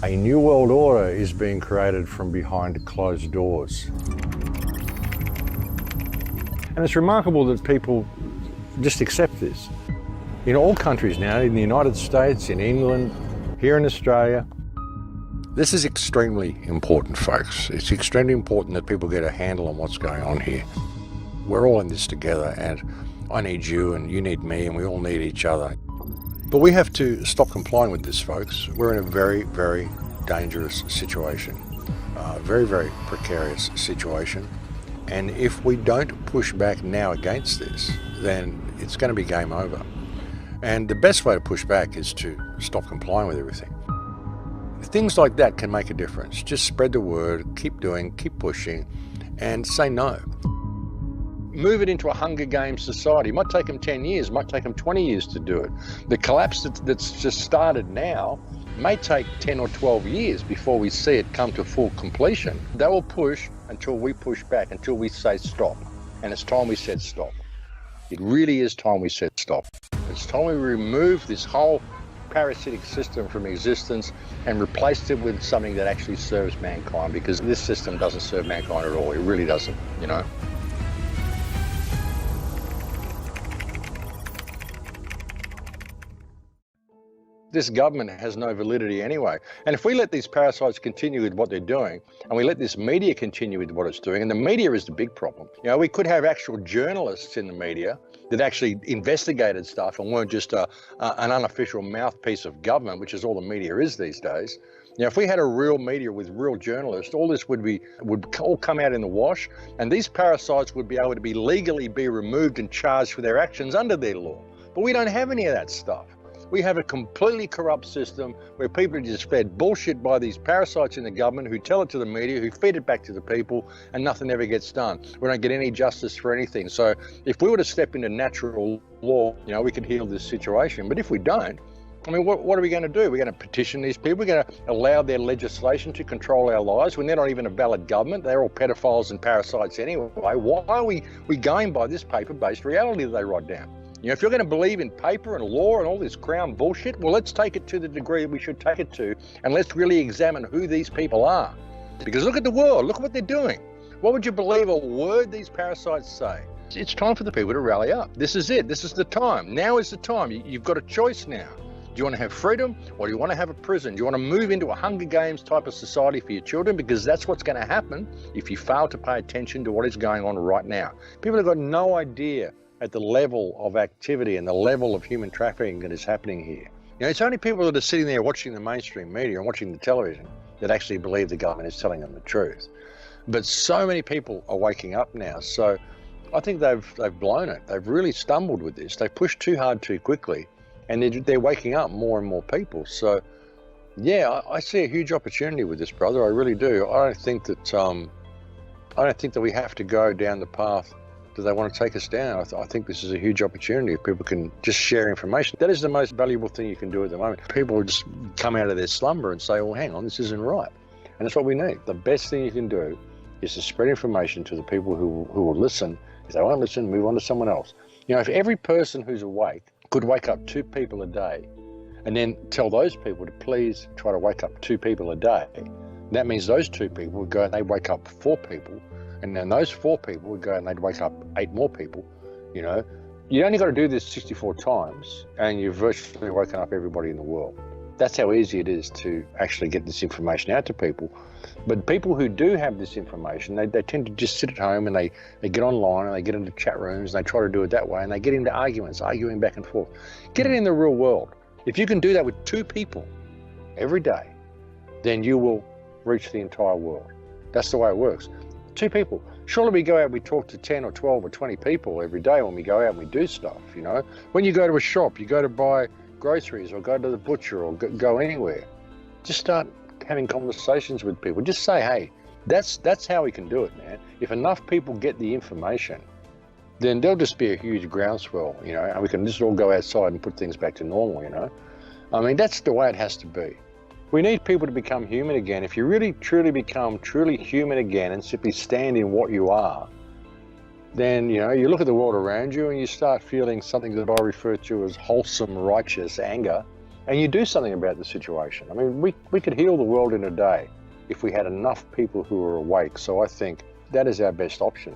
A new world order is being created from behind closed doors. And it's remarkable that people just accept this. In all countries now, in the United States, in England, here in Australia. This is extremely important, folks. It's extremely important that people get a handle on what's going on here. We're all in this together, and I need you and you need me, and we all need each other. But we have to stop complying with this, folks. We're in a very, very dangerous situation, very, very precarious situation. And if we don't push back now against this, then it's going to be game over. And the best way to push back is to stop complying with everything. Things like that can make a difference. Just spread the word, keep doing, keep pushing, and say no. Move it into a Hunger Games society. It might take them 10 years, it might take them 20 years to do it. The collapse that's just started now may take 10 or 12 years before we see it come to full completion. They will push until we push back, until we say stop. And it's time we said stop. It really is time we said stop. It's time we remove this whole parasitic system from existence and replaced it with something that actually serves mankind, because this system doesn't serve mankind at all. It really doesn't, you know. This government has no validity anyway. And if we let these parasites continue with what they're doing, and we let this media continue with what it's doing, and the media is the big problem. You know, we could have actual journalists in the media that actually investigated stuff and weren't just an unofficial mouthpiece of government, which is all the media is these days. You know, if we had a real media with real journalists, all this would all come out in the wash, and these parasites would be able to be legally be removed and charged for their actions under their law. But we don't have any of that stuff. We have a completely corrupt system where people are just fed bullshit by these parasites in the government who tell it to the media, who feed it back to the people, and nothing ever gets done. We don't get any justice for anything. So if we were to step into natural law, you know, we could heal this situation. But if we don't, I mean, what are we going to do? We're going to petition these people. We're going to allow their legislation to control our lives when they're not even a valid government. They're all pedophiles and parasites anyway. Why are we going by this paper-based reality that they write down? You know, if you're going to believe in paper and law and all this crown bullshit, well, let's take it to the degree we should take it to, and let's really examine who these people are. Because look at the world, look at what they're doing. What would you believe a word these parasites say? It's time for the people to rally up. This is it. This is the time. Now is the time. You've got a choice now. Do you want to have freedom, or do you want to have a prison? Do you want to move into a Hunger Games type of society for your children? Because that's what's going to happen if you fail to pay attention to what is going on right now. People have got no idea at the level of activity and the level of human trafficking that is happening here. You know, it's only people that are sitting there watching the mainstream media and watching the television that actually believe the government is telling them the truth. But so many people are waking up now. So I think they've blown it. They've really stumbled with this. They pushed too hard too quickly, and they're waking up more and more people. So yeah, I see a huge opportunity with this, brother. I really do. I don't think that we have to go down the path that they want to take us down. I think this is a huge opportunity if people can just share information. That is the most valuable thing you can do at the moment. People will just come out of their slumber and say, well, hang on, this isn't right. And that's what we need. The best thing you can do is to spread information to the people who will listen. If they won't listen, move on to someone else. You know, if every person who's awake could wake up 2 people a day and then tell those people to please try to wake up 2 people a day, that means those 2 people would go and they wake up 4 people. And then those 4 people would go and they'd wake up 8 more people. You know, you only got to do this 64 times and you've virtually woken up everybody in the world. That's how easy it is to actually get this information out to people. But people who do have this information, they tend to just sit at home and they get online and they get into chat rooms and they try to do it that way and they get into arguments, arguing back and forth. Get it in the real world. If you can do that with 2 people every day, then you will reach the entire world. That's the way it works. 2 people. Surely we go out, we talk to 10 or 12 or 20 people every day when we go out and we do stuff, you know. When you go to a shop, you go to buy groceries or go to the butcher or go anywhere, just start having conversations with people. Just say, hey, that's how we can do it, man. If enough people get the information, then there'll just be a huge groundswell, you know, and we can just all go outside and put things back to normal, you know. I mean, that's the way it has to be. We need people to become human again. If you really, truly become truly human again and simply stand in what you are, then, you know, you look at the world around you and you start feeling something that I refer to as wholesome, righteous anger. and you do something about the situation. I mean, we could heal the world in a day if we had enough people who are awake. So I think that is our best option.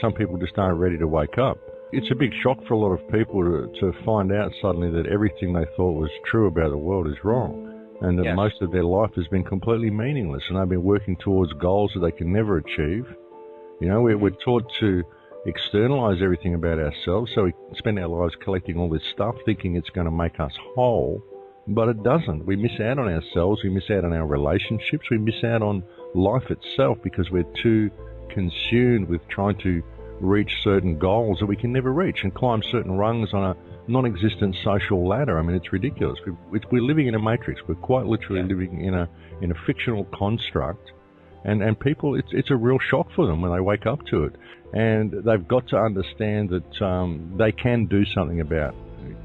Some people just aren't ready to wake up. It's a big shock for a lot of people to find out suddenly that everything they thought was true about the world is wrong, and that most of their life has been completely meaningless, and they've been working towards goals that they can never achieve. You know, we're taught to externalize everything about ourselves, so we spend our lives collecting all this stuff thinking it's going to make us whole, but it doesn't. We miss out on ourselves, we miss out on our relationships, we miss out on life itself because we're too consumed with trying to reach certain goals that we can never reach and climb certain rungs on a non-existent social ladder. I mean, it's ridiculous. We're living in a matrix. We're quite literally living in a fictional construct, and people, it's a real shock for them when they wake up to it. And they've got to understand that they can do something about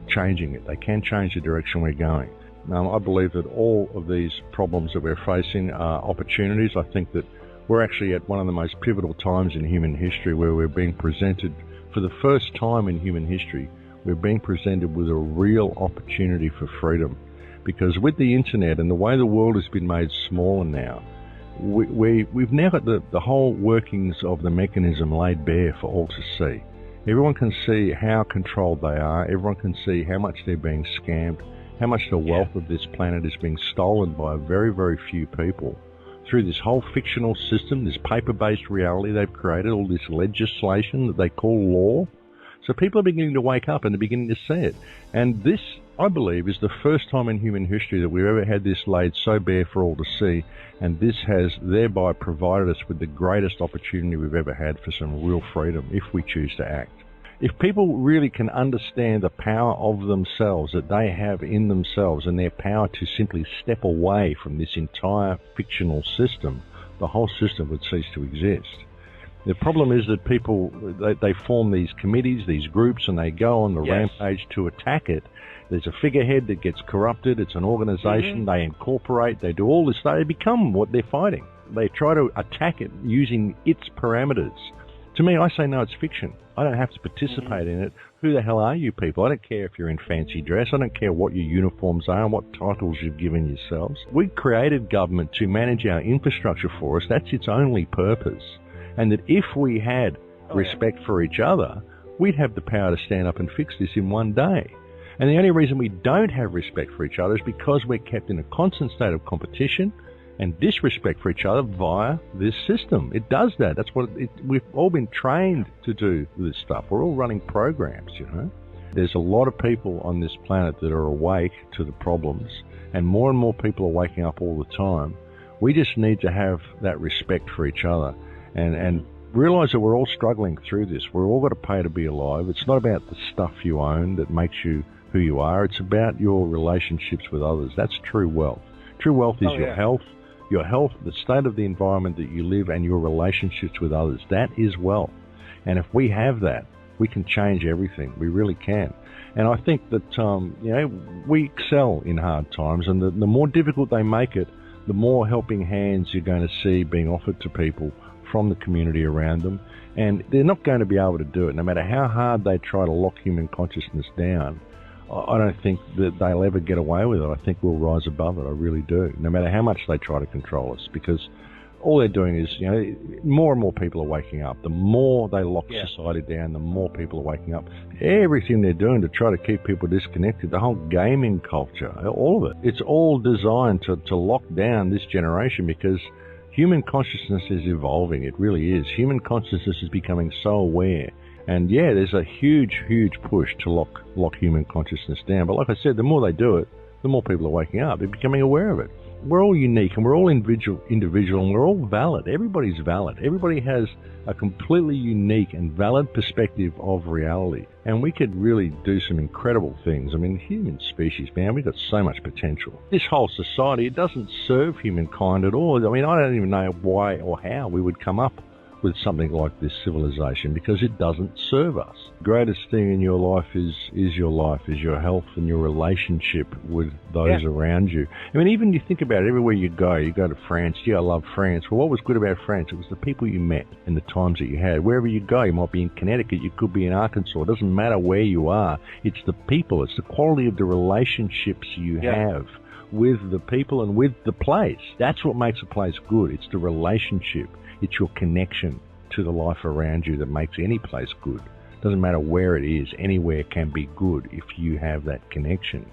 changing it. They can change the direction we're going. I believe that all of these problems that we're facing are opportunities. I think that we're actually at one of the most pivotal times in human history where we're being presented, for the first time in human history, we're being presented with a real opportunity for freedom. Because with the internet and the way the world has been made smaller now, we've now got the whole workings of the mechanism laid bare for all to see. Everyone can see how controlled they are. Everyone can see how much they're being scammed, how much the wealth of this planet is being stolen by a very, very few people. Through this whole fictional system, this paper-based reality they've created, all this legislation that they call law. So people are beginning to wake up and they're beginning to see it. And this, I believe, is the first time in human history that we've ever had this laid so bare for all to see. And this has thereby provided us with the greatest opportunity we've ever had for some real freedom, if we choose to act. If people really can understand the power of themselves that they have in themselves and their power to simply step away from this entire fictional system, the whole system would cease to exist. The problem is that people, they form these committees, these groups, and they go on the rampage to attack it. There's a figurehead that gets corrupted. It's an organization. They incorporate. They do all this. They become what they're fighting. They try to attack it using its parameters. To me, I say, no, it's fiction. I don't have to participate in it. Who the hell are you people? I don't care if you're in fancy dress. I don't care what your uniforms are and what titles you've given yourselves. We created government to manage our infrastructure for us. That's its only purpose. And that if we had respect for each other, we'd have the power to stand up and fix this in one day. And the only reason we don't have respect for each other is because we're kept in a constant state of competition and disrespect for each other via this system. It does that. That's what we've all been trained to do with this stuff. We're all running programs, you know. There's a lot of people on this planet that are awake to the problems, and more people are waking up all the time. We just need to have that respect for each other and realize that we're all struggling through this. We're all got to pay to be alive. It's not about the stuff you own that makes you who you are. It's about your relationships with others. That's true wealth. True wealth is your health, the state of the environment that you live, and your relationships with others. That is wealth. And if we have that, we can change everything. We really can. And I think that, you know, we excel in hard times, and the more difficult they make it, the more helping hands you're going to see being offered to people from the community around them. And they're not going to be able to do it. No matter how hard they try to lock human consciousness down, I don't think that they'll ever get away with it. I think we'll rise above it. I really do. No matter how much they try to control us, because all they're doing is, you know, more and more people are waking up. The more they lock society down, the more people are waking up. Everything they're doing to try to keep people disconnected, the whole gaming culture, all of it, it's all designed to lock down this generation, because human consciousness is evolving. It really is. Human consciousness is becoming so aware. And yeah, there's a huge push to lock human consciousness down. But like I said, the more they do it, the more people are waking up. They're becoming aware of it. We're all unique and we're all individual and we're all valid. Everybody's valid. Everybody has a completely unique and valid perspective of reality. And we could really do some incredible things. I mean, human species, man, we've got so much potential. This whole society, it doesn't serve humankind at all. I mean, I don't even know why or how we would come up with something like this civilization because it doesn't serve us. The greatest thing in your life is your health and your relationship with those around you. I mean, even you think about it, everywhere you go to France, I love France. Well, what was good about France? It was the people you met and the times that you had. Wherever you go, you might be in Connecticut, you could be in Arkansas. It doesn't matter where you are. It's the people. It's the quality of the relationships you have with the people and with the place. That's what makes a place good. It's the relationship. It's your connection to the life around you that makes any place good. Doesn't matter where it is, anywhere can be good if you have that connection.